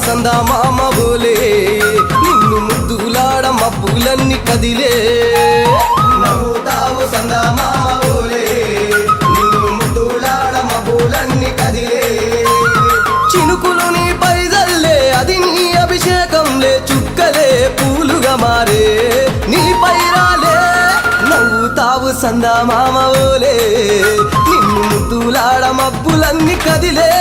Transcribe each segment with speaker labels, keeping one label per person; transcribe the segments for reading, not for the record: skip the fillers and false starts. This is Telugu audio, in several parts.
Speaker 1: సందా మామ బోలే నిన్ను ముద్దులాడ మబ్బులన్నీ కదిలే నవ్వుతావు సందా మామ బోలే నిన్ను ముద్దులాడ మబ్బులన్నీ కదిలే చినుకులు నీ పైదల్లే అది నీ అభిషేకంలే చుక్కలే పూలుగా మారే నీ పైరాలే నవ్వుతావు సందా మామ బోలే నిన్ను ముద్దులాడ మబ్బులన్నీ కదిలే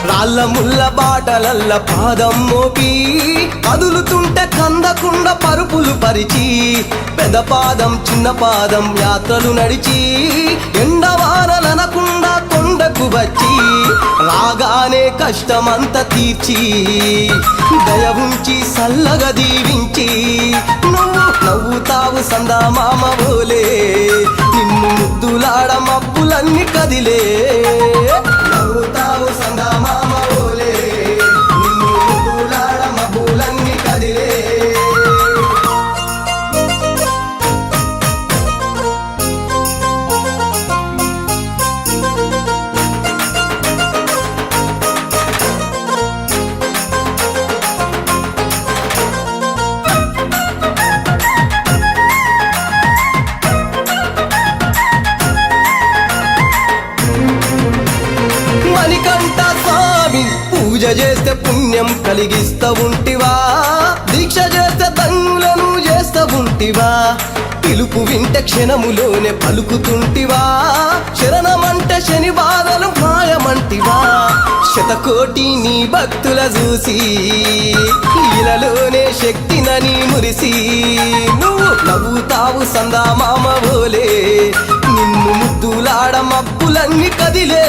Speaker 1: రాళ్ళ ముళ్ళ బాటలల్ల పాదం మోపి కదులుతుంటే కందకుండా పరుపులు పరిచి పెద్ద పాదం చిన్న పాదం యాత్రలు నడిచి ఎండవానలనకుండా కొండకు వచ్చి రాగానే కష్టమంత తీర్చి దయ ఉంచి సల్లగా దీవించి నువ్వు నవ్వుతావు సందా మామ బోలే నిన్ను ముద్దులాడ మబ్బులన్నీ కదిలే నవ్వుతావు సందా మామ బోలే నిన్ను ముద్దులాడ మబ్బులన్నీ కదిలే మణికంఠ స్వామి పూజ చేస్తే పుణ్యం కలిగిస్తా ఉంటివా దీక్ష చేస్తే ధన్యులను చేస్తా ఉంటివా పిలుపు వింటే క్షణములోనే పలుకుతుంటివా శరణమంటే శని బాధలు మాయమంటివా శతకోటి నీ భక్తుల చూసి ఇలలోనే శక్తినని మురిసి నువ్వు నవ్వుతావు సందా మామ బోలే నిన్ను ముద్దులాడ మబ్బులన్నీ కదిలే